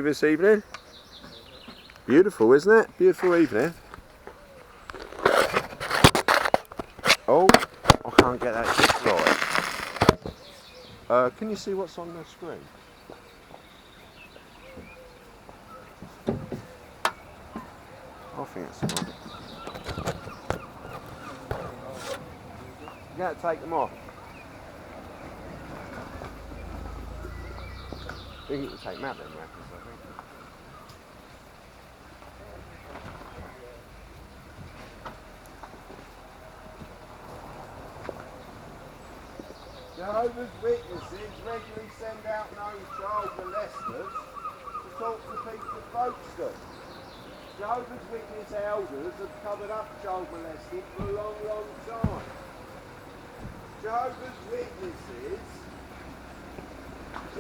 This evening. Beautiful, isn't it? Beautiful evening. Oh, I can't get that just right. Can you see what's on the screen? I think it's on. You gotta take them off. I think you can take them out then, Rackers, I think. Jehovah's Witnesses regularly send out known child molesters to talk to people at folkestone. Jehovah's Witness elders have covered up child molesting for a long, long time. Jehovah's Witnesses. I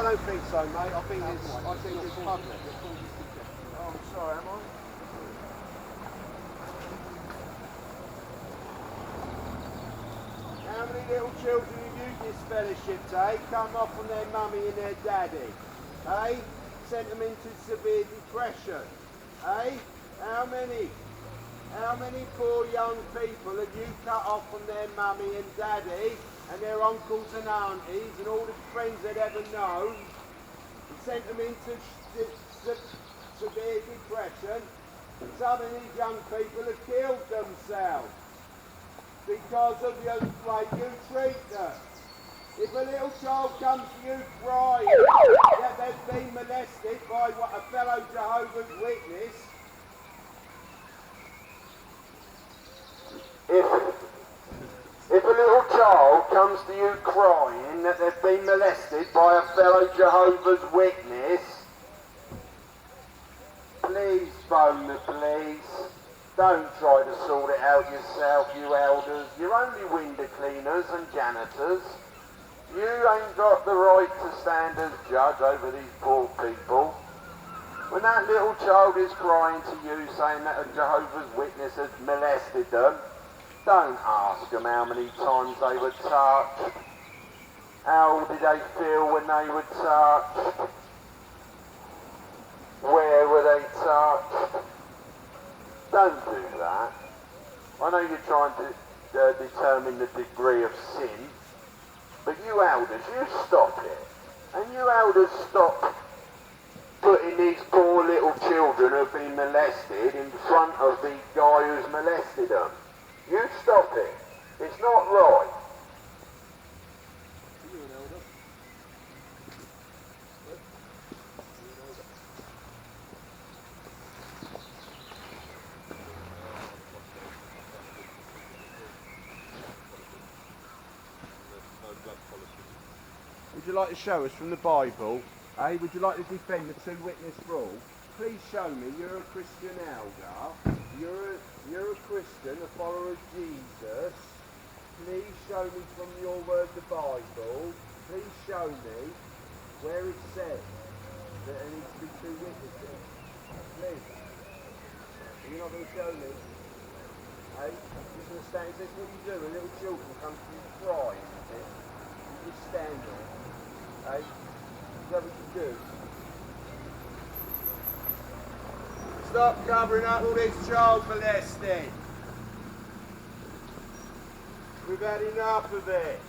don't think so, mate. I think it's public. Oh, I'm sorry, am I? How many little children of youth this fellowship, come off from their mummy and their daddy? Sent them into severe depression. How many? How many poor young people have you cut off from their mummy and daddy and their uncles and aunties and all the friends they'd ever known and sent them into severe depression? Some of these young people have killed themselves because of the way you treat them. If a little child comes to you crying that they've been molested by a fellow Jehovah's Witness, If a little child comes to you crying that they've been molested by a fellow Jehovah's Witness, please phone the police. Don't try to sort it out yourself, you elders. You're only window cleaners and janitors. You ain't got the right to stand as judge over these poor people. When that little child is crying to you saying that a Jehovah's Witness has molested them, don't ask them how many times they were touched. How did they feel when they were touched? Where were they touched? Don't do that. I know you're trying to determine the degree of sin, but you elders, you stop it. And you elders stop putting these poor little children who've been molested in front of the guy who's molested them. You stop it. It's not right. Would you like to show us from the Bible? Would you like to defend the two-witness rule? Please show me you're a Christian elder. You're a Christian, a follower of Jesus. Please show me from your word, the Bible. Please show me where it says that there needs to be two witnesses. Please. You're not going to show me. You're going to stand. This is what you do. A little children come to you crying. You just stand there. Is that what you do? Stop covering up all this child molesting. We've had enough of it.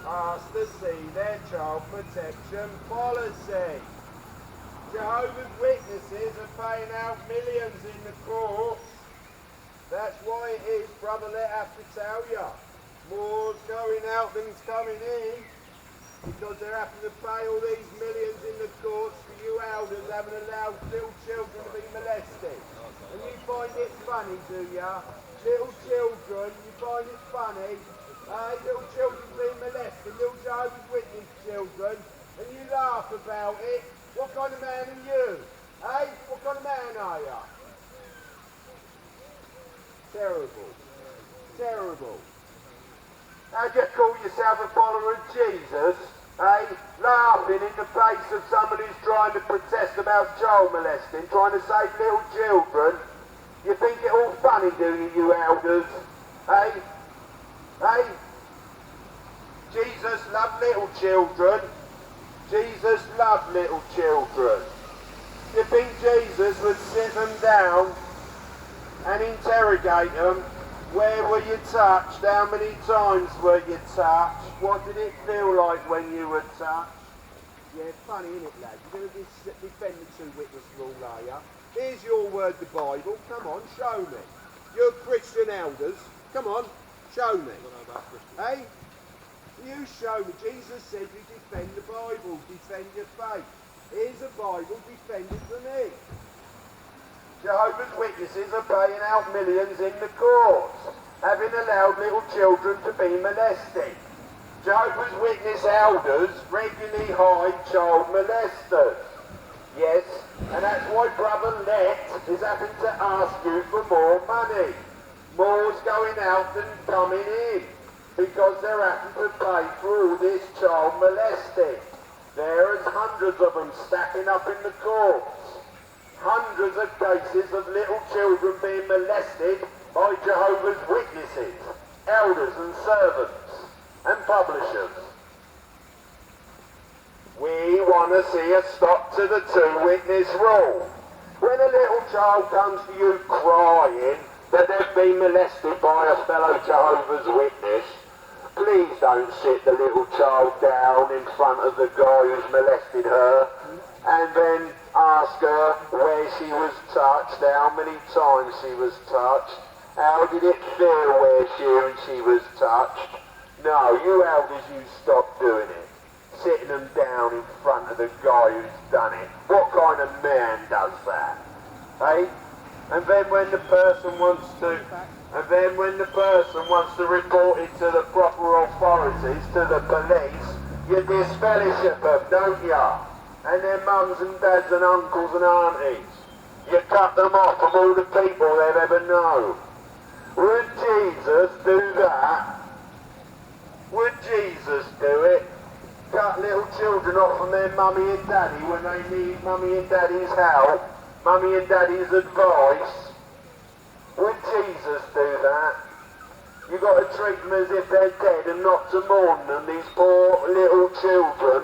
Ask to see their child protection policy. Jehovah's Witnesses are paying out millions in the courts. That's why it is, brother, let have to tell you. More's going out than's coming in, because they're having to pay all these millions in the courts for you elders having allowed little children to be molested. And you find it funny, do ya? Little children, you find it funny? Little children being molested, little Jehovah's Witness children, and you laugh about it. What kind of man are you? What kind of man are you? Terrible. Terrible. How do you call yourself a follower of Jesus? Laughing in the face of someone who's trying to protest about child molesting, trying to save little children. You think it all funny, do you, you elders? Jesus loved little children. Jesus loved little children. You think Jesus would sit them down and interrogate them? Where were you touched? How many times were you touched? What did it feel like when you were touched? Yeah, funny, isn't it, lad? You're going to defend the two-witness rule, are you? Here's your word, the Bible. Come on, show me. You're Christian elders. Come on, show me. Hey? You show me. Jesus said you defend the Bible, defend your faith. Here's a Bible, defend it for me. Jehovah's Witnesses are paying out millions in the courts, having allowed little children to be molested. Jehovah's Witness elders regularly hide child molesters. Yes, and that's why Brother Let is having to ask you for more money. More's going out than coming in, because they're having to pay for all this child molesting. There's hundreds of them stacking up in the courts. Hundreds of cases of little children being molested by Jehovah's Witnesses, elders and servants and publishers. We want to see a stop to the two-witness rule. When a little child comes to you crying that they've been molested by a fellow Jehovah's Witness, please don't sit the little child down in front of the guy who's molested her and then ask her where she was touched, how many times she was touched, how did it feel where she was touched. No, you elders, you stop doing it. Sitting them down in front of the guy who's done it. What kind of man does that? And then when the person wants to report it to the proper authorities, to the police, you disfellowship them, don't you? And their mums and dads and uncles and aunties. You cut them off from all the people they've ever known. Would Jesus do that? Would Jesus do it? Cut little children off from their mummy and daddy when they need mummy and daddy's help, mummy and daddy's advice? Would Jesus do that? You've got to treat them as if they're dead and not to mourn them, these poor little children.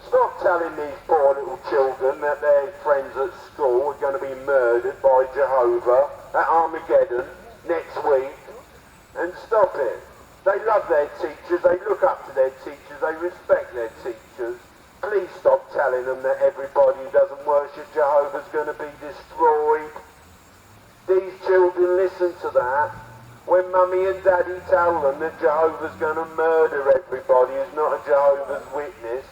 Stop telling these poor little children that their friends at school are going to be murdered by Jehovah at Armageddon next week. And stop it. They love their teachers, they look up to their teachers, they respect their teachers. Please stop telling them that everybody who doesn't worship Jehovah is going to be destroyed. These children listen to that. When mummy and daddy tell them that Jehovah's going to murder everybody who's not a Jehovah's Witness,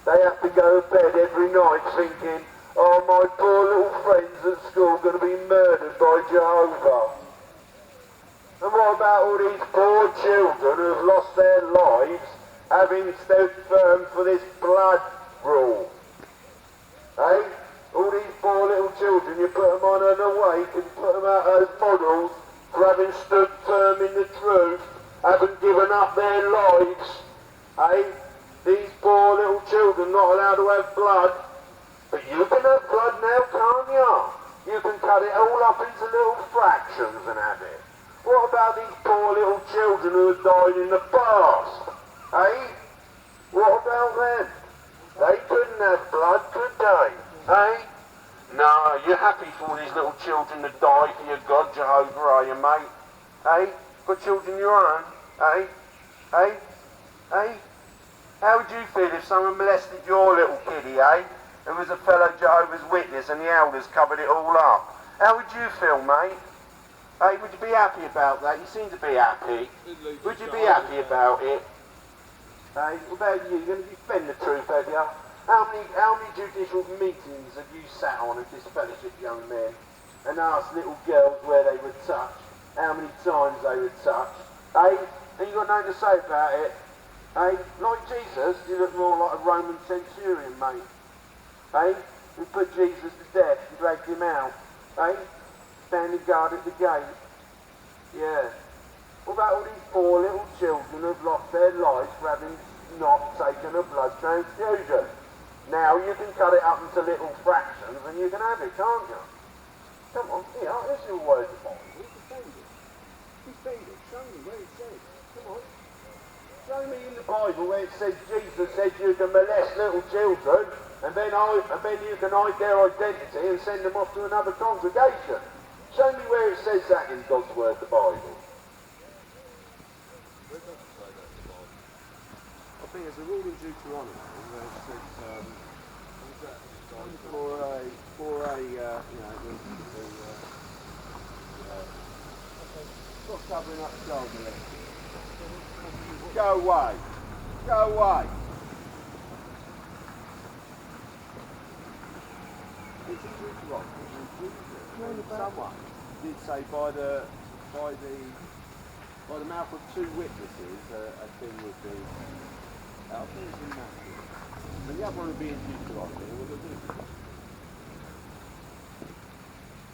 they have to go to bed every night thinking, oh, my poor little friends at school are going to be murdered by Jehovah. And what about all these poor children who have lost their lives having stood firm for this blood rule? All these poor little children, you put them on an awake and put them out as models for having stood firm in the truth, haven't given up their lives. These poor little children not allowed to have blood. But you can have blood now, can't you? You can cut it all up into little fractions and have it. What about these poor little children who have died in the past? What about them? They couldn't have blood, could they? No, you're happy for all these little children to die for your God, Jehovah, are you, mate? Got children of your own? How would you feel if someone molested your little kiddie, Who was a fellow Jehovah's Witness and the elders covered it all up? How would you feel, mate? Would you be happy about that? You seem to be happy. Would you be happy about it? What about you? You're going to defend the truth, have you? How many judicial meetings have you sat on at this fellowship, young men, and asked little girls where they were touched? How many times they were touched? And you got nothing to say about it? Like Jesus, you look more like a Roman centurion, mate. We put Jesus to death and dragged him out. Standing guard at the gate. Yeah. What about all these poor little children who've lost their lives for having not taken a blood transfusion? Now you can cut it up into little fractions and you can have it, can't you? Come on, here, here's your word of Bible. Defend it. Show me where it says. Come on. Show me in the Bible where it says Jesus said you can molest little children and then you can hide their identity and send them off to another congregation. Show me where it says that in God's word, the Bible. I think there's a rule in Deuteronomy where it says stop covering up child molesting. Go away. Go away. It's in Deuteronomy. Someone did say by the mouth of two witnesses a thing would be. I think it's in Matthew. And the other one would be in Deuteronomy. It would have been.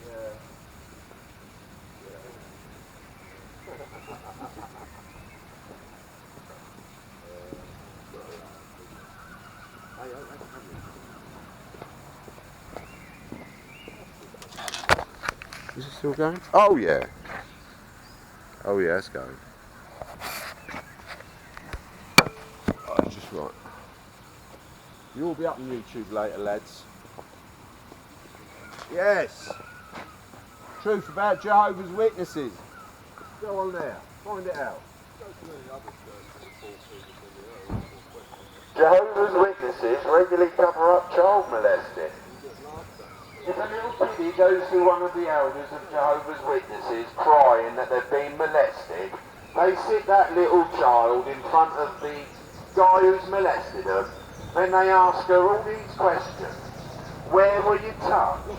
Yeah. Is it still going? Oh yeah. Oh yeah, it's going. Oh, that's just right. You'll all be up on YouTube later, lads. Yes. Truth about Jehovah's Witnesses. Go on there. Find it out. Jehovah's Witnesses regularly cover up child molesting. If a little kiddie goes to one of the elders of Jehovah's Witnesses crying that they've been molested, they sit that little child in front of the guy who's molested them and they ask her all these questions. Where were you touched?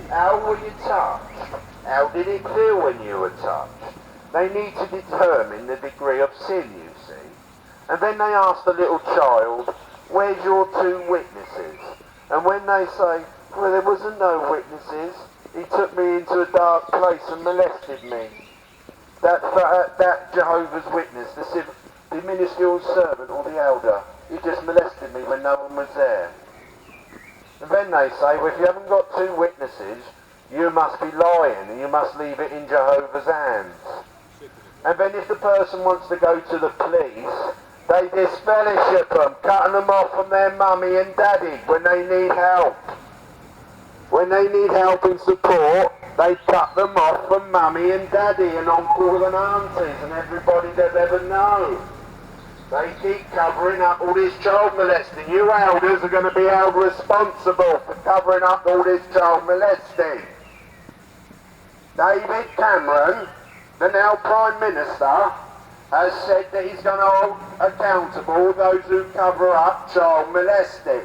How were you touched? How did it feel when you were touched? They need to determine the degree of sin, you see. And then they ask the little child, where's your two witnesses? And when they say, well, there wasn't no witnesses, he took me into a dark place and molested me. That Jehovah's Witness, the minuscule servant or the elder, he just molested me when no one was there. And then they say, well, if you haven't got two witnesses, you must be lying and you must leave it in Jehovah's hands. And then if the person wants to go to the police, they disfellowship them, cutting them off from their mummy and daddy when they need help. When they need help and support, they cut them off from mummy and daddy and uncles and aunties and everybody they've ever known. They keep covering up all this child molesting. You elders are going to be held responsible for covering up all this child molesting. David Cameron, the now Prime Minister, has said that he's going to hold accountable those who cover up child molesting.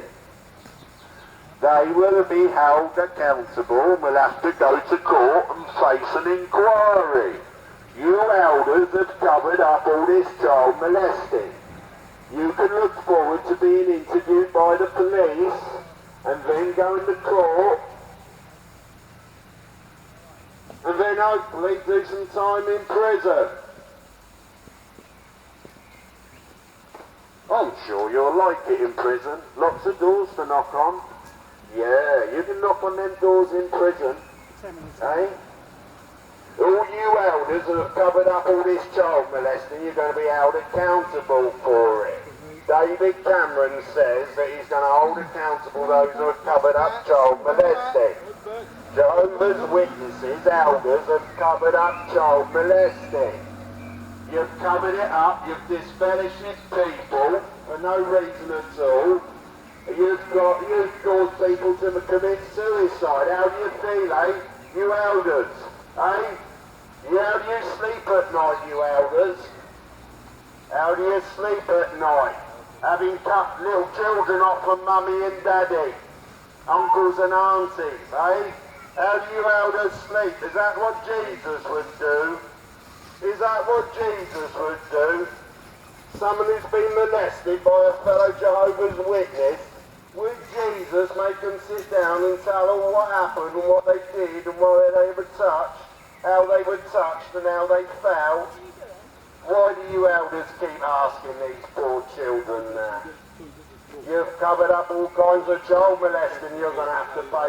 They will be held accountable and will have to go to court and face an inquiry. You elders have covered up all this child molesting. You can look forward to being interviewed by the police and then going to court and then hopefully do some time in prison. I'm sure you'll like it in prison. Lots of doors to knock on. Yeah, you can knock on them doors in prison. Eh? All you elders who have covered up all this child molesting, you're going to be held accountable for it. David Cameron says that he's going to hold accountable those who have covered up child molesting. Jehovah's Witnesses, elders, have covered up child molesting. You've covered it up, you've disfellowshipped people for no reason at all. You've caused people to commit suicide. How do you feel, eh? You elders, eh? How do you sleep at night, you elders? How do you sleep at night? Having cut little children off from mummy and daddy, uncles and aunties, eh? How do you elders sleep? Is that what Jesus would do? Is that what Jesus would do? Someone who's been molested by a fellow Jehovah's Witness, would Jesus make them sit down and tell them what happened and what they did and why they were touched, how they were touched and how they felt? Why do you elders keep asking these poor children that? You've covered up all kinds of child molesting, you're going to have to pay